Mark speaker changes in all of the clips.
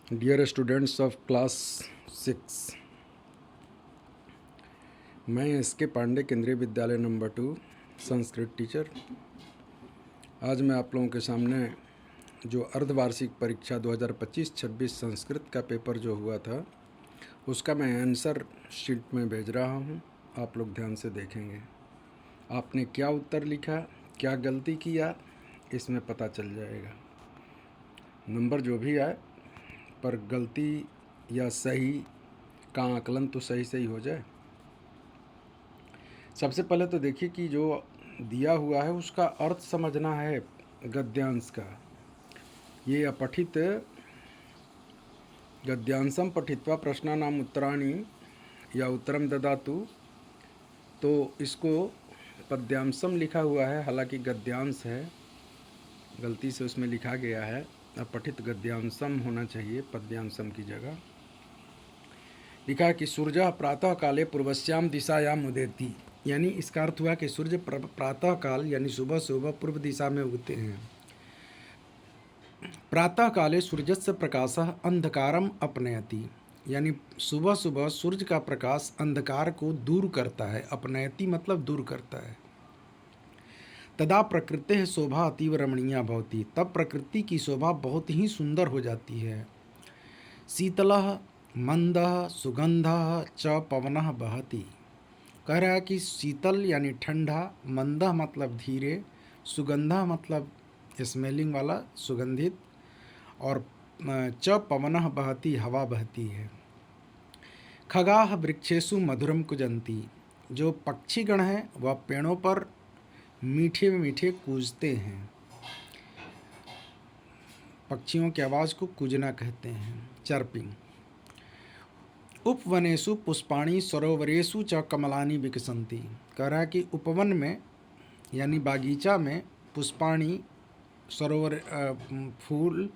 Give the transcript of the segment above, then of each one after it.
Speaker 1: Dear students of class 6, मैं SK. Pandey केंद्रीय विद्यालय नंबर 2 संस्कृत टीचर। आज मैं आप लोगों के सामने जो अर्धवार्षिक परीक्षा 2025-26 संस्कृत का पेपर जो हुआ था उसका मैं आंसर शीट में भेज रहा हूं। आप लोग ध्यान से देखेंगे आपने क्या उत्तर लिखा, क्या गलती किया, इसमें पता चल जाएगा। नंबर जो भी आए पर गलती या सही का आकलन तो सही सही हो जाए। सबसे पहले तो देखिए कि जो दिया हुआ है उसका अर्थ समझना है गद्यांश का। ये अपठित गद्यांशम पठित्वा प्रश्नानाम उत्तराणि या उत्तरम ददातु, तो इसको पद्यांशम लिखा हुआ है, हालांकि गद्यांश है, गलती से उसमें लिखा गया है। अपठित गद्यांशम होना चाहिए पद्यांशम की जगह। लिखा है कि सूर्य प्रातः काले पूर्वश्याम दिशायाम उदेति, यानी इसका अर्थ हुआ कि सूर्य प्रातः काल यानी सुबह सुबह पूर्व दिशा में उगते हैं। प्रातः काले सूर्यस्य प्रकाशः अंधकारम अपनयति, यानी सुबह सुबह सूर्य का प्रकाश अंधकार को दूर करता है। अपनयति मतलब दूर करता है। तदा प्रकृति शोभा अतीव रमणीया भवति, तब प्रकृति की शोभा बहुत ही सुंदर हो जाती है। शीतलः मंदः सुगंधः च पवनः बहति, कह रहा है कि शीतल यानी ठंडा, मंदः मतलब धीरे, सुगंधः मतलब स्मेलिंग वाला सुगंधित, और च पवनः बहति हवा बहती है। खगाः वृक्षेषु मधुरम कुजंती, जो पक्षीगण हैं वह पेड़ों पर मीठे मीठे कूजते हैं। पक्षियों की आवाज़ को कूजना कहते हैं, चर्पिंग। उपवनेषु पुष्पाणि सरोवरेषु च कमलानि विकसन्ति, कह रहा है कि उपवन में यानी बागीचा में पुष्पाणि सरोवर फूल,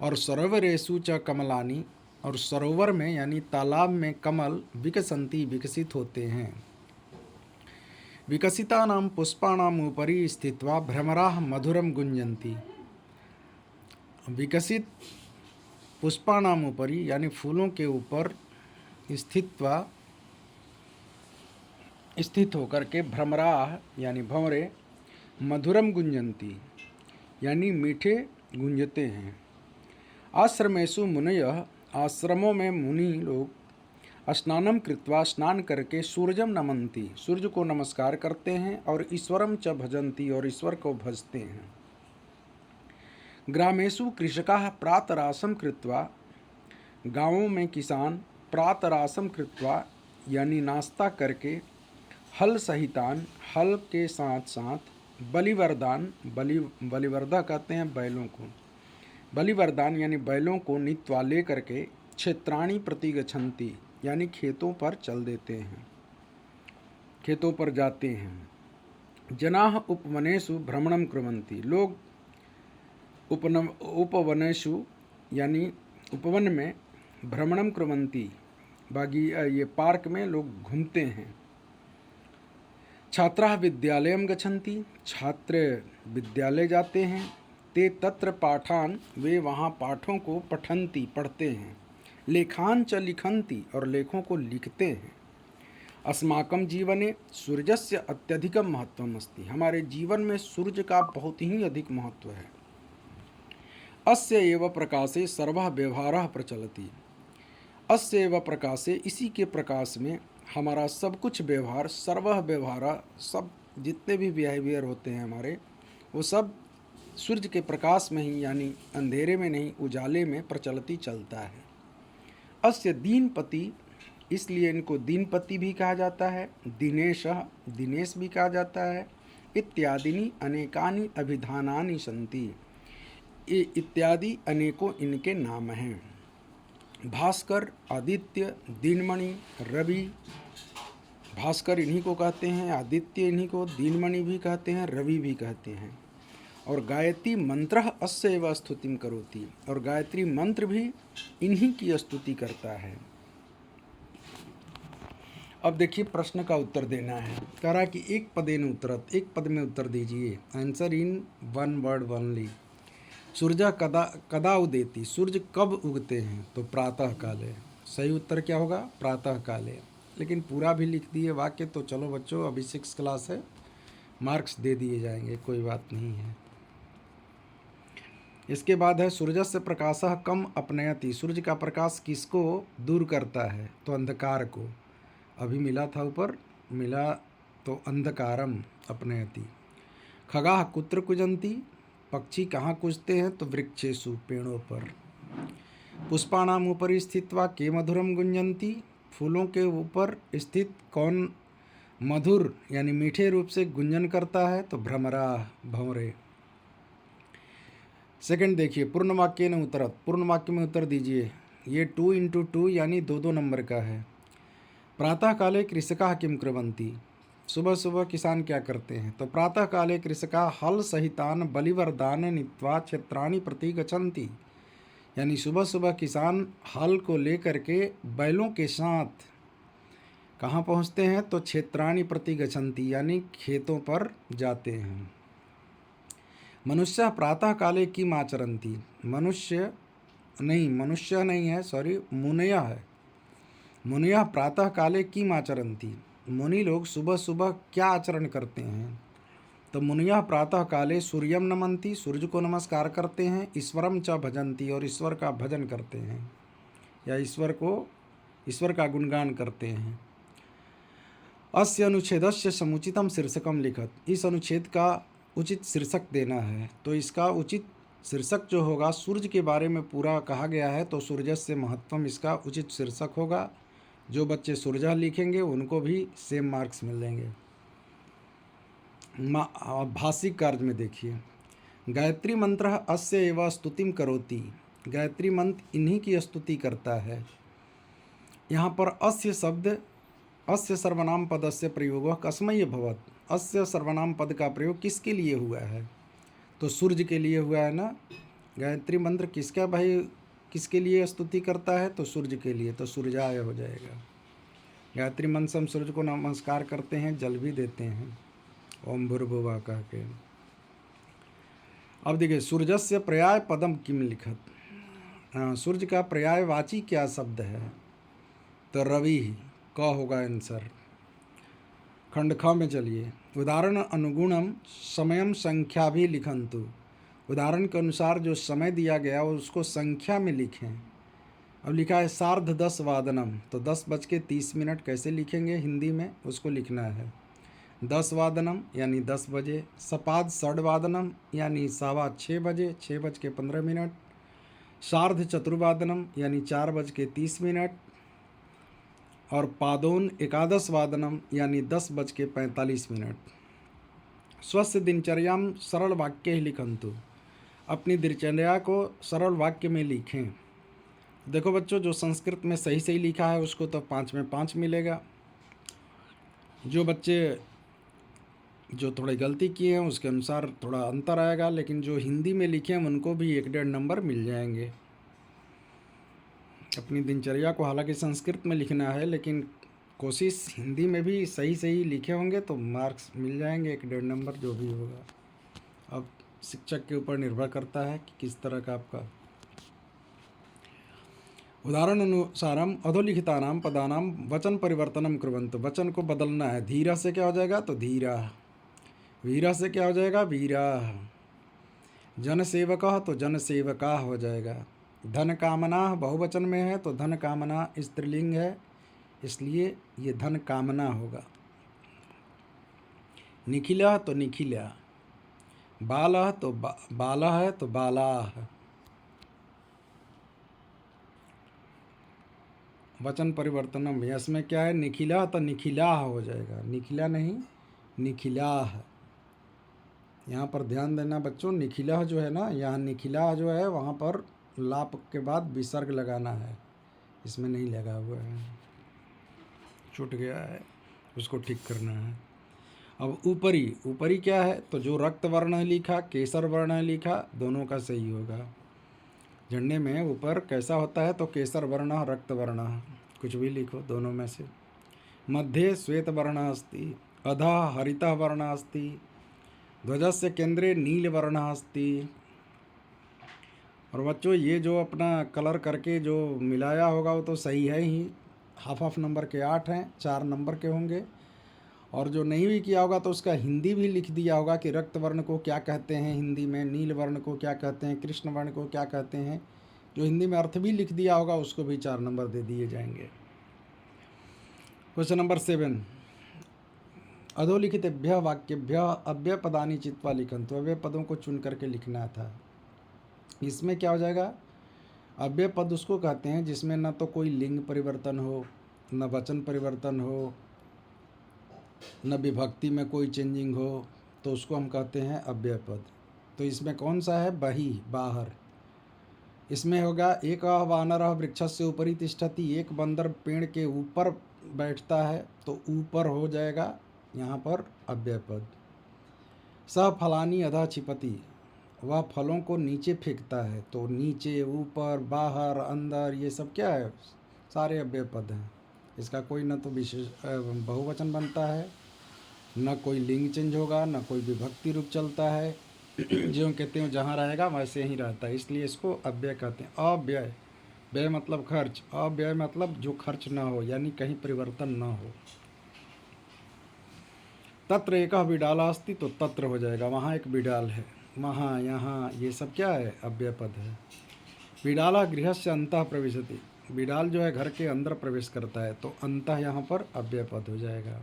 Speaker 1: और सरोवरेषु च कमलानि, और सरोवर में यानी तालाब में कमल विकसन्ति विकसित होते हैं। विकसितानां पुष्पाणाम् उपरि स्थित्वा भ्रमराः मधुरम गुंजन्ति, विकसित पुष्पाणाम उपरि यानी फूलों के ऊपर स्थित होकर के भ्रमराः यानी भंवरे, मधुरम गुंजन्ति यानी मीठे गुंजते हैं। आश्रमेषु मुनयः, आश्रमों में मुनि लोग स्नानम कृत्वा स्नान करके सूर्यम नमन्ति, सूर्य को नमस्कार करते हैं, और ईश्वरम च भजन्ति और ईश्वर को भजते हैं। ग्रामेषु कृषकाः प्रातरासम कृत्वा, गाँवों में किसान प्रातरासम कृत्वा यानी नाश्ता करके, हल सहितान हल के साथ साथ, बलिवरदान बलिवर्दा कहते हैं बैलों को, बलिवरदान यानी बैलों को नीत्वा ले करके, क्षेत्राणि प्रति गच्छन्ति यानी खेतों पर चल देते हैं, खेतों पर जाते हैं। जनाः उपवनेषु भ्रमणं कुर्वन्ति, लोग उपवनेषु यानी उपवन में, भ्रमणं कुर्वन्ति ये पार्क में लोग घूमते हैं। छात्राः विद्यालयं गच्छन्ति, छात्र विद्यालय जाते हैं। ते तत्र पाठान, वे वहाँ पाठों को पठन्ति पढ़ते हैं। लेखान च लिखन्ति, और लेखों को लिखते हैं। अस्माकं जीवने सूर्यस्य अत्यधिकं महत्वम् अस्ति, हमारे जीवन में सूर्य का बहुत ही अधिक महत्व है। अस्य एव प्रकाशे सर्वः व्यवहारः प्रचलति, अस्य एव प्रकाशे इसी के प्रकाश में हमारा सब कुछ व्यवहार, सर्वः व्यवहार सब जितने भी बिहेवियर होते हैं हमारे, वो सब सूर्य के प्रकाश में ही यानी अंधेरे में नहीं, उजाले में प्रचलती चलता है। अस्य दीनपति, इसलिए इनको दीनपति भी कहा जाता है, दिनेशः दिनेश भी कहा जाता है, इत्यादिनी अनेकानि अभिधानानि सन्ति, इत्यादि अनेकों इनके नाम हैं। भास्कर, आदित्य, दीनमणि, रवि, भास्कर इन्हीं को कहते हैं, आदित्य इन्हीं को, दीनमणि भी कहते हैं, रवि भी कहते हैं। और गायत्री मंत्र अस्य एव स्तुतिम करोति, और गायत्री मंत्र भी इन्हीं की स्तुति करता है। अब देखिए प्रश्न का उत्तर देना है। कह रहा है कि एक पदेन उत्तरत, एक पद में उत्तर दीजिए, answer in one word only. सूर्य कदा कदा उदेति, सूर्य कब उगते हैं? तो प्रातः काले। सही उत्तर क्या होगा? प्रातः काले। लेकिन पूरा भी लिख दिए वाक्य तो चलो बच्चों, अभी 6 क्लास है, मार्क्स दे दिए जाएंगे, कोई बात नहीं है। इसके बाद है सूर्यस्य प्रकाशः कम अपनयति, सूर्य का प्रकाश किसको दूर करता है? तो अंधकार को। अभी मिला था ऊपर, मिला तो अंधकारम अपनयति। खगाः कुत्र कुजन्ति, पक्षी कहाँ कूजते हैं? तो वृक्षेषु, पेड़ों पर। पुष्पाणाम उपरि स्थित्वा के मधुरम गुंजन्ति, फूलों के ऊपर स्थित कौन मधुर यानी मीठे रूप से गुंजन करता है? तो भ्रमराः, भंवरे। सेकंड देखिए, पूर्ण वाक्य ने उत्तरत, पूर्ण वाक्य में उत्तर दीजिए। ये 2 इंटू 2 यानी 2-2 नंबर का है। प्रातः काले कृषकाः किं कुर्वन्ति, सुबह सुबह किसान क्या करते हैं? तो प्रातः काले कृषकाः हल सहितान बलिवर्दान नीत्वा क्षेत्राणि प्रति गच्छन्ति, यानी सुबह सुबह किसान हल को लेकर के बैलों के साथ कहाँ पहुँचते हैं? तो क्षेत्राणि प्रति गच्छन्ति यानी खेतों पर जाते हैं। मनुष्य प्रातः काले किम आचरन्ति, मनुष्य नहीं है, सॉरी, मुनयः है। मुनयः प्रातः काले किम आचरन्ति, मुनि लोग सुबह सुबह क्या आचरण करते हैं? तो मुनयः प्रातः काले सूर्यम नमन्ति, सूर्य को नमस्कार करते हैं, ईश्वरम च भजन्ति, और ईश्वर का भजन करते हैं या ईश्वर का गुणगान करते हैं। अस्य अनुच्छेदस्य समुचितम शीर्षकम लिखत, इस अनुच्छेद का उचित शीर्षक देना है। तो इसका उचित शीर्षक जो होगा, सूर्य के बारे में पूरा कहा गया है, तो सूर्यस्य महत्वम इसका उचित शीर्षक होगा। जो बच्चे सूर्य लिखेंगे उनको भी सेम मार्क्स मिल जाएंगे। भाषिक कार्य में देखिए, गायत्री मंत्र अस्य एव स्तुतिम करोति, गायत्री मंत्र इन्हीं की स्तुति करता है। यहाँ पर अस्य शब्द, अस्य सर्वनाम पदस्य प्रयोग कस्मै भवत, अस्य सर्वनाम पद का प्रयोग किसके लिए हुआ है? तो सूर्य के लिए हुआ है ना। गायत्री मंत्र किसका भाई, किसके लिए स्तुति करता है? तो सूर्य के लिए, तो सूर्याय हो जाएगा। गायत्री मंत्र से हम सूर्य को नमस्कार करते हैं, जल भी देते हैं, ओम भूर्भुवः कह के। अब देखिए, सूर्यस्य पर्याय पदम किम लिखत, सूर्य का पर्यायवाची क्या शब्द है? तो रवि, क होगा आंसर। खंड ख में चलिए, उदाहरण अनुगुणम समयम संख्या भी लिखंतु, उदाहरण के अनुसार जो समय दिया गया उसको संख्या में लिखें। अब लिखा है 10:30 वादनम, तो 10:30 कैसे लिखेंगे हिंदी में, उसको लिखना है 10 वादनम यानी 10 बजे, सपाद 6 वादनम यानी 6:15 बजे, 6:15, सार्ध चतुर्वादनम यानी 4:30, और पादोन 11 वादनम यानी 10:45। स्वस्थ दिनचर्याम सरल वाक्य ही लिखंतु, अपनी दिनचर्या को सरल वाक्य में लिखें। देखो बच्चों, जो संस्कृत में सही सही लिखा है उसको तो 5 में 5 मिलेगा, जो बच्चे जो थोड़ी गलती किए हैं उसके अनुसार थोड़ा अंतर आएगा, लेकिन जो हिंदी में लिखे हैं उनको भी 1-1.5 नंबर मिल जाएंगे। अपनी दिनचर्या को हालांकि संस्कृत में लिखना है, लेकिन कोशिश हिंदी में भी सही सही लिखे होंगे तो मार्क्स मिल जाएंगे, 1-1.5 नंबर जो भी होगा। अब शिक्षक के ऊपर निर्भर करता है कि किस तरह का आपका। उदाहरण अनुसारम अधोलिखितानाम पदानाम वचन परिवर्तनम कुर्वन्तु, वचन को बदलना है। धीरा से क्या हो जाएगा? तो धीरा। वीरा से क्या हो जाएगा? वीरा। जनसेवकः तो जनसेवका हो जाएगा। धन कामना बहुवचन में है तो धन कामना स्त्रीलिंग है, इसलिए ये धन कामना होगा। निखिला तो निखिला, बालः तो बालः है तो बालाः। वचन परिवर्तनम, इसमें क्या है? निखिला तो निखिलाः हो जाएगा, निखिला नहीं निखिलाः। यहाँ पर ध्यान देना बच्चों, निखिला जो है ना, यहाँ निखिला जो है वहाँ पर लाप के बाद विसर्ग लगाना है, इसमें नहीं लगा हुआ है, छूट गया है, उसको ठीक करना है। अब ऊपरी, ऊपरी क्या है? तो जो रक्त वर्ण है लिखा, केसर वर्ण है लिखा, दोनों का सही होगा। झंडे में ऊपर कैसा होता है? तो केसर वर्ण, रक्त वर्ण, कुछ भी लिखो दोनों में से। मध्ये श्वेत वर्ण अस्ति, अधः हरितः वर्ण अस्ति, ध्वजस्य केंद्रे नीलवर्णः अस्ति। और बच्चों ये जो अपना कलर करके जो मिलाया होगा वो तो सही है ही, हाफ नंबर के 8 हैं, 4 नंबर के होंगे। और जो नहीं भी किया होगा तो उसका हिंदी भी लिख दिया होगा कि रक्त वर्ण को क्या कहते हैं हिंदी में, नील वर्ण को क्या कहते हैं, कृष्ण वर्ण को क्या कहते हैं, जो हिंदी में अर्थ भी लिख दिया होगा उसको भी 4 नंबर दे दिए जाएंगे। क्वेश्चन नंबर 7, अधोलिखितेभ्य वाक्यभ्य अव्यय पदानि चित्वा लिखन्तु। अव्यय पदों को चुन करके लिखना था। इसमें क्या हो जाएगा, अव्यय पद उसको कहते हैं जिसमें न तो कोई लिंग परिवर्तन हो, न वचन परिवर्तन हो, न विभक्ति में कोई चेंजिंग हो, तो उसको हम कहते हैं अव्यय पद। तो इसमें कौन सा है, बहिः, बाहर। इसमें होगा एक वानरः वृक्षस्य उपरि तिष्ठति, एक बंदर पेड़ के ऊपर बैठता है, तो ऊपर हो जाएगा यहाँ पर अव्यय पद। सः फलानि अधः क्षिपति, वह फलों को नीचे फेंकता है, तो नीचे, ऊपर, बाहर, अंदर, ये सब क्या है, सारे अव्यय पद हैं। इसका कोई न तो विशेष बहुवचन बनता है, न कोई लिंग चेंज होगा, न कोई विभक्ति रूप चलता है। जो कहते हैं जहाँ रहेगा वैसे ही रहता है, इसलिए इसको अव्यय कहते हैं। अव्यय, व्यय मतलब खर्च, अव्यय मतलब जो खर्च ना हो, यानी कहीं परिवर्तन ना हो। तत्र एकः बिडालः अस्ति, तो तत्र हो जाएगा, वहाँ एक बिडाल है, वहाँ, यहाँ, ये सब क्या है, अव्यय पद है। बिडालः गृहस्य अन्तः प्रविशति, बिडाल जो है घर के अंदर प्रवेश करता है, तो अंतः यहाँ पर अव्यय पद हो जाएगा।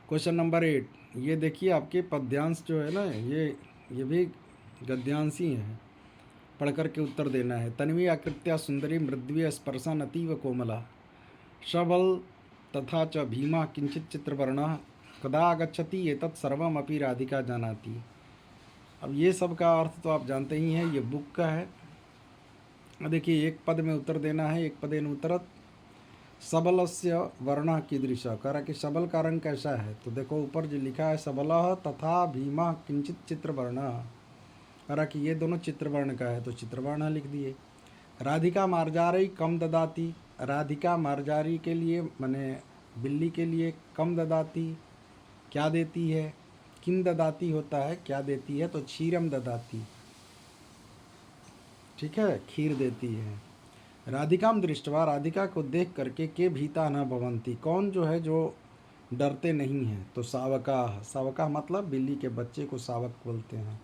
Speaker 1: क्वेश्चन नंबर 8, ये देखिए आपके पद्यांश जो है ना, ये भी गद्यांश ही हैं, पढ़ कर के उत्तर देना है। तन्वी आकृत्या सुंदरी मृद्वी स्पर्शन अतीव कोमला, सबल तथा च भीमा किंचित चित्रवर्णः, कदा आगच्छति एतत् सर्वमपि राधिका जानाति। अब ये सब का अर्थ तो आप जानते ही हैं, ये बुक का है। देखिए एक पद में उत्तर देना है, एक पदेन उत्तरत्। सबलस्य वर्णः कीदृशः, कह रहा कि सबल का रंग कैसा है, तो देखो ऊपर जो लिखा है सबलः तथा भीमा किंचित चित्रवर्णः, कह रहा कि ये दोनों चित्रवर्ण का है, तो चित्रवर्ण लिख दिए। राधिका मार्जारी कम ददाती, राधिका मार्जारी के लिए माने बिल्ली के लिए कम ददाती, क्या देती है, किम ददाती होता है क्या देती है, तो क्षीरम ददाती, ठीक है, खीर देती है। राधिकाम दृष्टवा, राधिका को देख करके, के भीता न भवंती, कौन जो है जो डरते नहीं हैं, तो सावकाः, सावकाः मतलब बिल्ली के बच्चे को सावक बोलते हैं,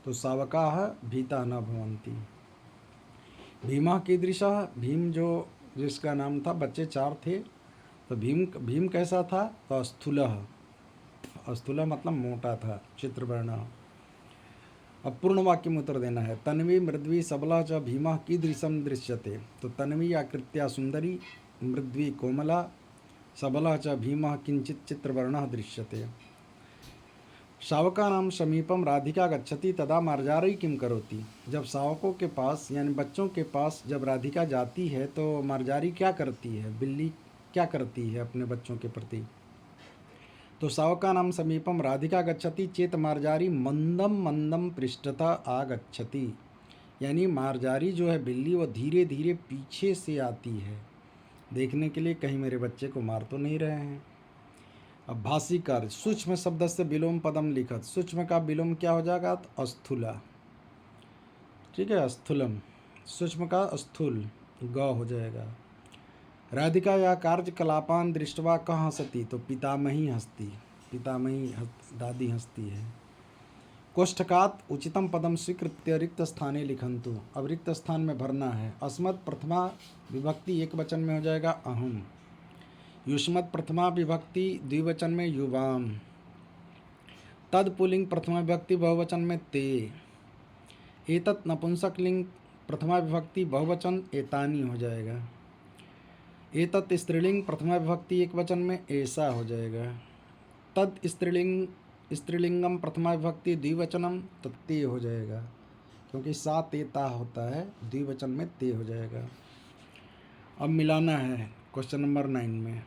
Speaker 1: तो सावकाः भीता न भवंती। भीमा कीदृशः, भीम जो जिसका नाम था, बच्चे 4 थे, तो भीम कैसा था, तो स्थूलः, स्थूलः मतलब मोटा था, चित्रवर्ण। अब पूर्ण वाक्य में उत्तर देना है। तन्वी मृद्वी सबला च भीमा कीदृशं दृश्यते, तो तन्वी आकृत्या सुंदरी, मृद्वी कोमला, सबला च भीमा किंचित चित्रवर्णः दृश्यते। शावकानां समीपम राधिका गच्छति तदा मार्जारी किम करोति, जब शावकों के पास यानी बच्चों के पास जब राधिका जाती है तो मार्जारी क्या करती है, बिल्ली क्या करती है अपने बच्चों के प्रति, तो शावकानां समीपम राधिका गच्छति चेत मार्जारी मंदम मंदम पृष्ठतः आगच्छति, यानी मार्जारी जो है बिल्ली वो धीरे धीरे पीछे से आती है, देखने के लिए कहीं मेरे बच्चे को मार तो नहीं रहे हैं। अब भाषिकार, सूक्ष्म शब्द से विलोम पदम लिखत, सूक्ष्म का विलोम क्या हो जाएगा, तो अस्थूला, ठीक है, स्थूलम, सूक्ष्म का स्थूल ग हो जाएगा। राधिका या कार्यकलापान दृष्टवा कहाँ हंसती, तो पितामही हंसती, पितामही दादी हंसती है। कोष्ठकात उचितम पदम स्वीकृत्य रिक्त स्थाने लिखन्तु, अब रिक्त स्थान में भरना है। अस्मत् प्रथमा विभक्ति एक वचन में हो जाएगा अहम, युष्मत् प्रथमा विभक्ति द्विवचन में युवाम, तद पुल्लिंग प्रथमा विभक्ति बहुवचन में ते, एतत् नपुंसक लिंग प्रथमा विभक्ति बहुवचन एतानी हो जाएगा। एतत् स्त्रीलिंग प्रथमा विभक्ति एक वचन में ऐसा हो जाएगा। तद स्त्रीलिंगम प्रथमा विभक्ति द्विवचनम तत्ते हो जाएगा, क्योंकि सा तेता होता है, द्विवचन में ते हो जाएगा। अब मिलाना है क्वेश्चन नंबर 9 में,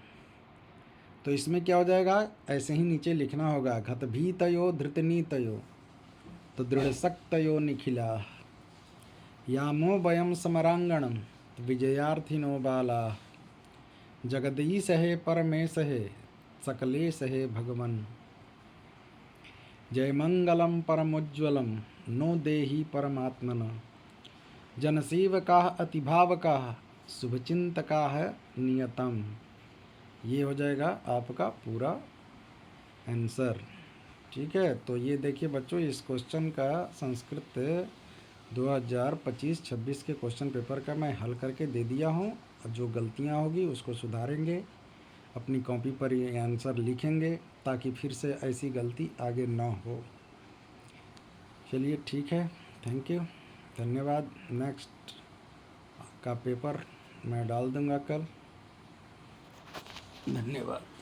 Speaker 1: तो इसमें क्या हो जाएगा, ऐसे ही नीचे लिखना होगा। घत भीतयो धृतनीतयो, तो दृढ़ शक्तयो निखिला, यामो वयम समरांगणम, विजयार्थिनो बाला, जगदीश है परमेश है सकलेश है भगवन, जय मंगलम परमोज्वलम नो देहि परमात्मन, जनसेवकाः अतिभावकाः शुभचिंतकाः नियतम। ये हो जाएगा आपका पूरा आंसर। ठीक है, तो ये देखिए बच्चों, इस क्वेश्चन का संस्कृत 2025-26 के क्वेश्चन पेपर का मैं हल करके दे दिया हूँ। और जो गलतियाँ होगी उसको सुधारेंगे, अपनी कॉपी पर ये आंसर लिखेंगे ताकि फिर से ऐसी गलती आगे ना हो। चलिए ठीक है, थैंक यू, धन्यवाद। नेक्स्ट का पेपर मैं डाल दूँगा कल। धन्यवाद।